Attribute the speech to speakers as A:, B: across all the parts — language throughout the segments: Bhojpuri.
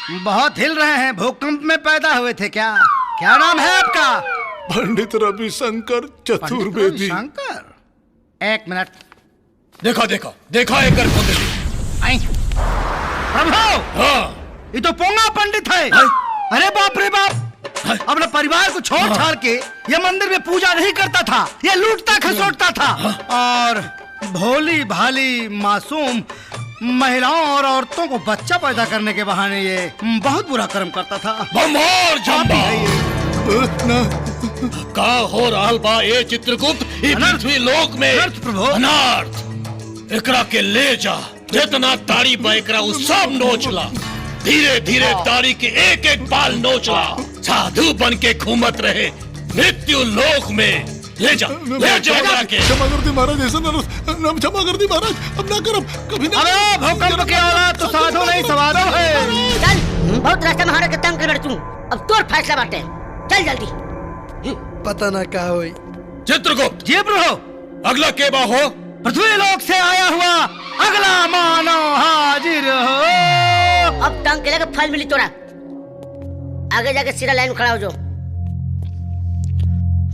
A: बहुत हिल रहे हैं, भूकंप में पैदा हुए थे क्या? क्या नाम है आपका?
B: पंडित रविशंकर चतुर्वेदी।
A: शंकर, एक मिनट।
C: देखा देखा देखा एक
A: प्रभु,
C: हाँ।
A: ये तो पोंगा पंडित है। अरे बाप रे बाप, अपने परिवार को छोड़ छाड़ के ये मंदिर में पूजा नहीं करता था, ये लूटता खसोटता था और भोली भाली मासूम महिलाओं और औरतों को बच्चा पैदा करने के बहाने ये बहुत बुरा कर्म करता था।
C: बमोर जंबा का हो रहल बा ए चित्रगुप्त, ई पृथ्वी लोक में अनर्थ। एकरा के ले जा, जितना ताड़ी बा एकरा उ सब नोचला, धीरे धीरे ताड़ी के एक एक बाल नोचला, साधु बन के घूमत रहे मृत्यु लोक में। ले जा एकरा के।
B: क्षमा कर दी महाराज, ऐसा नाम क्षमा कर दी महाराज, अब ना करब कभी ना।
A: अरे भूकंप के औलाद तो साधु नहीं सवादो है।
D: चल, बहुत रास्ता में हमारे के तंग कर बैठ तू, अब तोर फैसला बाटे, चल जल्दी।
E: पता ना क्या होई।
C: चित्रगुप्त
A: जी प्रभु।
C: अगला के बा हो?
A: पृथ्वी लोक से आया हुआ अगला मानव हाजिर हो।
D: अब तंग के लगे फल मिली तोरा, आगे जाके सीधा लाइन में खड़ा हो जाओ,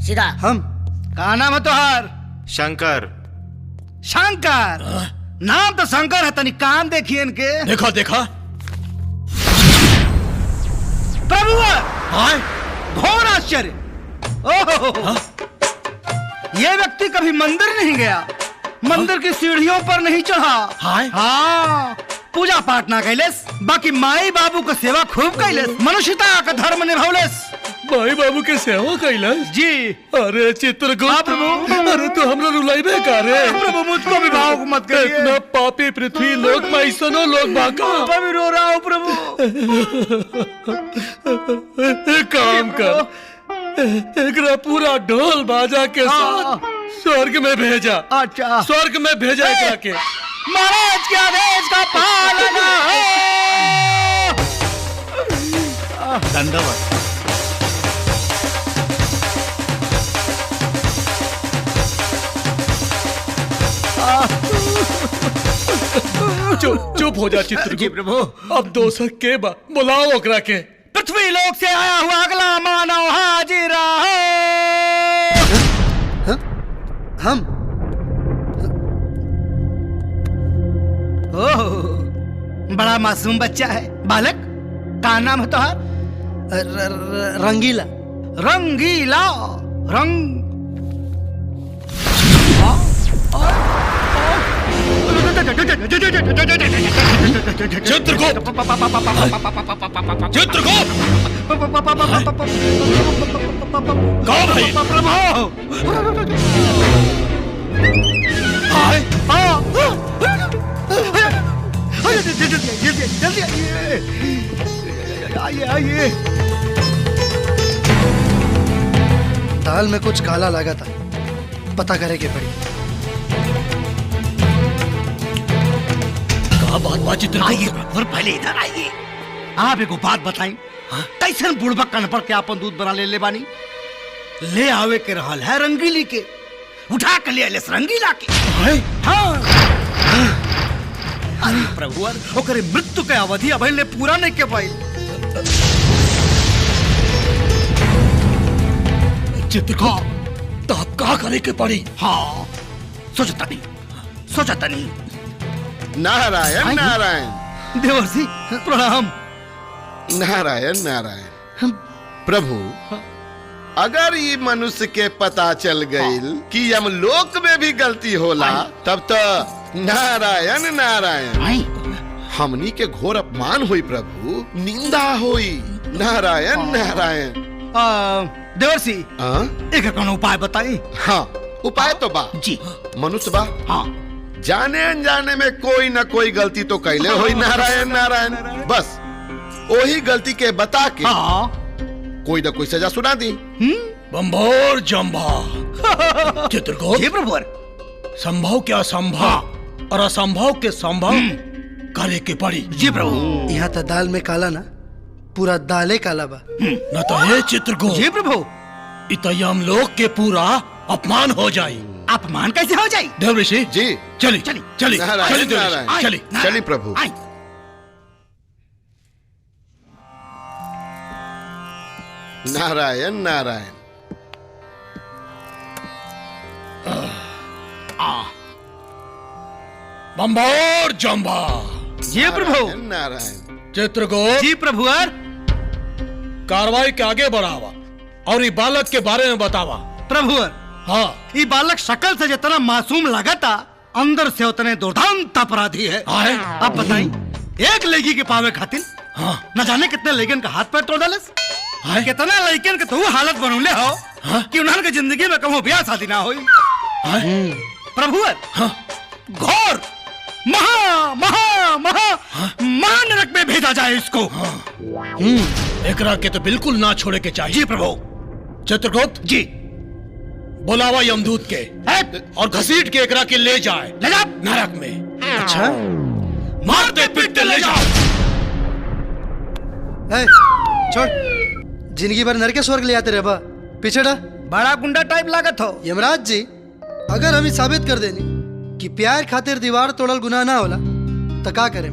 D: सीधा।
A: हम का नाम है तुहार?
F: शंकर।
A: शंकर, नाम तो शंकर है, तनी काम देखिए इनके।
C: देखा देखा
A: प्रभु, घोर आश्चर्य। ओह, ये व्यक्ति कभी मंदिर नहीं गया, मंदिर की सीढ़ियों पर नहीं चढ़ा। हाँ, पूजा पाठ ना कैलेस, बाकी माई बाबू का सेवा खूब कैलेस, मनुष्यता का धर्म निभावलेस।
C: माई बाबू के सेवा कैलाश
A: जी।
C: अरे चित्रगुप्त प्रभु, अरे तो हमरा रुलाइबे का रे?
A: प्रभु मुझको भी भाव मत करिए।
C: इतना पापी पृथ्वी लोक में ऐसनो लोग बाका।
A: मैं भी रो रहा हूँ प्रभु।
C: एक काम कर, एकरा पूरा ढोल बाजा के साथ स्वर्ग में भेजा।
A: अच्छा,
C: स्वर्ग में भेजा एकरा के।
A: महाराज के आदेश का पालन हो।
F: दंडवत।
C: चुप हो जा चित्रगुप्त।
A: जी प्रभु।
C: अब दोसर के बा, बुलाओ ओकरा के।
A: पृथ्वी लोक से आया हुआ अगला मानव हाजिर हो।
E: हम
A: ओह, बड़ा मासूम बच्चा है। बालक, का नाम है तुहार?
E: रंगीला।
A: रंगीला। रंग
C: चित्रगुप्त, चित्रगुप्त कौन है?
A: प्रभु, जल्दी आइए, आइए।
E: दाल में कुछ काला लगा था, पता करे के पड़ी।
C: बात बात चित्रगुप्त।
A: आइए और पहले इधर आइए। आप एक बात बताई, कैसन बुढ़बा कन पर के आपन दूध बना ले बानी? ले आवे के रहल है रंगीली के, उठा के ले आले रंगीला के। हाँ। अरे प्रभु, ओकरे मृत्यु के अवधि अभी ले पूरा नहीं के पाई।
C: चित्रगुप्त, तो अब क्या करे के पड़ी?
A: हाँ, सोचता नहीं।
G: नारायण नारायण।
A: देवर्षि प्रणाम।
G: नारायण नारायण। प्रभु, अगर ये मनुष्य के पता चल गई कि यमलोक में भी गलती होला, तब तो नारायण नारायण। हमनी के घोर अपमान हुई प्रभु, निंदा हुई। नारायण नारायण।
A: देवर्षि, एक कौन उपाय बताई?
G: हाँ, उपाय तो बा
A: जी।
G: मनुष्य बा,
A: हाँ,
G: जाने अनजाने में कोई न कोई गलती तो कैले होई। नारायण नारायण। बस वही गलती के बता के कोई न कोई सजा सुना दी।
C: बम्भोर जम्भा। चित्रगुप्त,
A: जी प्रभु।
C: संभव के असंभव और असंभव के संभव करे के पड़ी।
A: जी प्रभु।
E: यहाँ तो दाल में काला ना, पूरा दाले काला बा।
C: न तो हे चित्रगुप्त।
A: जी प्रभु।
C: इतयम लोक के पूरा अपमान हो जाए।
A: अपमान कैसे हो जाए?
G: देवऋषि जी,
C: चली
A: चली
C: चली
G: नारायण
C: चली
G: नारायण।
C: चली।
G: चली प्रभु। नारायण नारायण।
C: बम्बोर जम्बा।
A: जी प्रभु।
G: नारायण नारायण।
C: चित्रगुप्त
A: जी प्रभुवर।
C: कार्रवाई के आगे बढ़ावा और ये बालक के बारे में बतावा।
A: प्रभुवर,
C: हाँ,
A: ये बालक शकल से जितना मासूम लगता अंदर से उतने दुर्दांत अपराधी है।
C: है?
A: आप बताई, एक लड़की के पावे खातिर
C: हाँ,
A: न जाने कितने लड़किन का हाथ पैर तोड़ डालस। कितना लड़किन के तो हालत बनौले हो कि उन्होंने जिंदगी में कभी ब्याह शादी ना हुई। प्रभुवर, घोर महा महा महा महानरक में भेजा जाए इसको।
C: एकरा के तो बिल्कुल ना छोड़े के चाहिए।
A: जी प्रभु।
C: चित्रगुप्त
A: जी।
C: बुलावा यमदूत के और घसीट के एकरा के ले जाए।
A: ले जा
C: नरक में।
E: अच्छा,
C: मारते पीटते ले जाओ।
E: ए, छोड़, जिंदगी भर नरक के स्वर्ग ले आते रहे बा। पीछे डा।
A: बड़ा गुंडा टाइप लागत हो।
E: यमराज जी, अगर हम साबित कर देनी कि प्यार खातिर दीवार तोड़ल गुनाह ना होला तो का करें?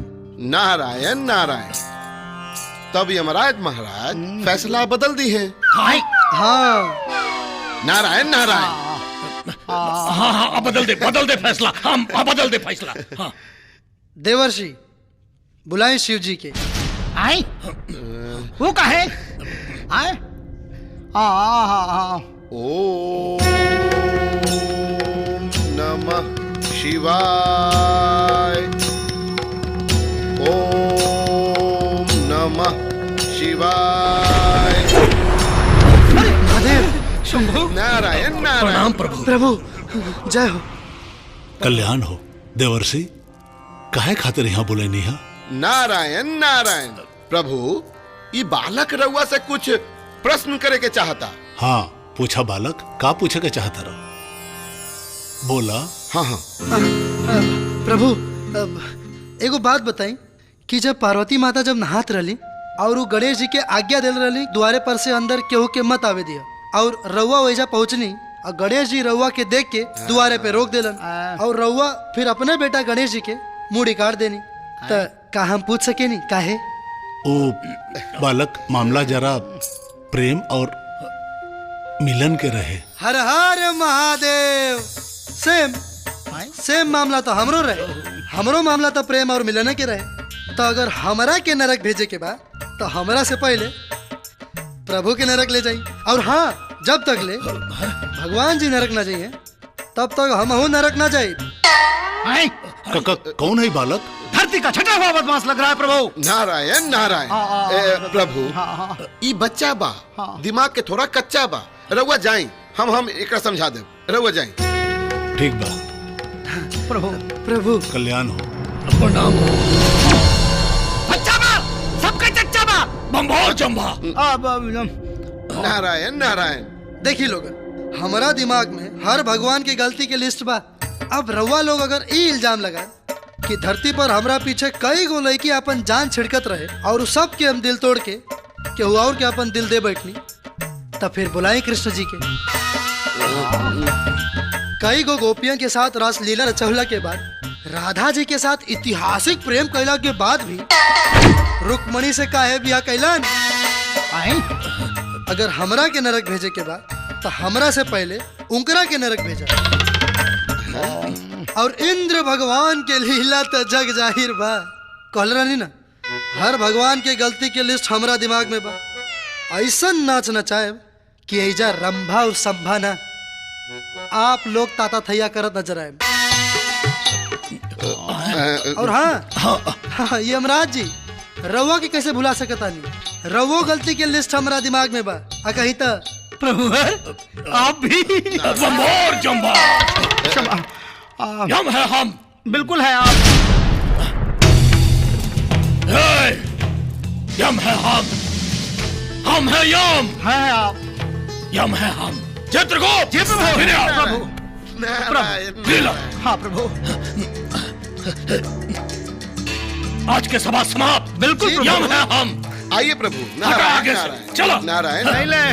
G: नारायण नारायण। तब यमराज महाराज फैसला बदल दी है।
E: हाँ,
G: नारायण नारायण।
C: हाँ हाँ, अब बदल दे फैसला। हम बदल दे फैसला। हाँ।
E: देवर्षि बुलाएं शिव जी के।
A: आए वो कहे आए।
G: ओम नमः शिवाय। ओम नमः शिवाय।
E: महादेव।
A: शंभु।
G: नारायण नारायण।
C: प्रणाम प्रभु।
E: प्रभु जय हो।
B: कल्याण हो देवर्षि। काहे खातिर यहाँ बुलेनी है?
G: नारायण नारायण। प्रभु, ये बालक रउआ से कुछ प्रश्न करे के चाहता।
B: हाँ पूछा बालक, का पूछे के चाहता रहो? बोला।
G: हाँ हाँ।
E: प्रभु, एगो बात बताई कि जब पार्वती माता जब नहात रही और वो गणेश जी के आज्ञा दिल रही द्वारे पर से अंदर केहू के मत आवे दिया, और रउआ वैजा पहुंचनी और गणेश जी रउआ के देख के द्वारे पे रोक दिलन, और रउआ फिर अपने बेटा गणेश जी के मुड़ी काट देनी, तो का हम पूछ सके नहीं काहे?
B: ओ बालक, मामला जरा प्रेम और मिलन के रहे।
E: हर हर महादेव। सेम मामला तो हमरो रहे। हमरो मामला तो प्रेम और मिलन के रहे। तो अगर हमरा के नरक भेजे के बाद तो हमरा से पहले प्रभु के नरक ले जाई, और हाँ, जब तक ले भगवान जी नरक ना जाइए तब तक हमहू नरक ना जाए।
B: कौन है बालक?
A: धरती का छठा हुआ बदमाश लग रहा है प्रभु।
G: नारायण नारायण। प्रभु, ये बच्चा बा, दिमाग के थोड़ा कच्चा बा। रउआ जाई, हम एकरा समझा दे। रउआ जाई।
B: ठीक बा
A: प्रभु।
E: प्रभु
B: कल्याण हो।
C: प्रणाम।
A: बच्चा बा, सबका चच्चा बा।
C: बम्बोर जम्बा।
G: नारायण नारायण।
E: देखी लोगन, हमारा दिमाग में हर भगवान की गलती के लिस्ट बा। अब रउआ लोग अगर ई इल्जाम लगाए कि धरती पर हमरा पीछे कई गो लड़की अपन जान छिड़कत रहे और सब के हम दिल तोड़ के केहू और के अपन दिल दे बैठनी, तब फिर बुलाई कृष्ण जी के। कई गो गोपियों के साथ रास लीला रचौला के बाद राधा जी के साथ ऐतिहासिक प्रेम कैला के बाद भी रुक्मणी से काहे बियाह कैलन? अगर हमरा के नरक भेजे के बाद तो हमरा से पहले उनकरा के नरक भेजा। और इंद्र भगवान के लीला तो जग जाहिर बा। कहल रही ना, हर भगवान के गलती के लिस्ट हमरा दिमाग में बा। ऐसा नाच नचाए कि ऐजा रंभा और संभा ना, आप लोग ताता थैया करत नजर आए। और हाँ, यमराज जी, रउआ के कैसे भुला सकता नहीं? रउओ गलती के लिस्ट हमरा दिमाग में बा। कहीं तो
A: प्रभु आप भी।
C: बम्बोर जम्बा। यम है हम।
A: बिल्कुल है आप।
C: यम है हम है यम।
A: है आप।
C: यम है हम। चित्रगुप्त।
A: जी प्रभु।
C: फिर आओ।
A: प्रभु।
G: नारायण।
A: हाँ प्रभु।
C: आज के सभा समाप्त।
A: बिल्कुल प्रभु।
C: यम है हम।
G: आइए प्रभु।
C: आगे से।
G: नारायण
C: चलो।
G: नारायण।
A: नहीं ले।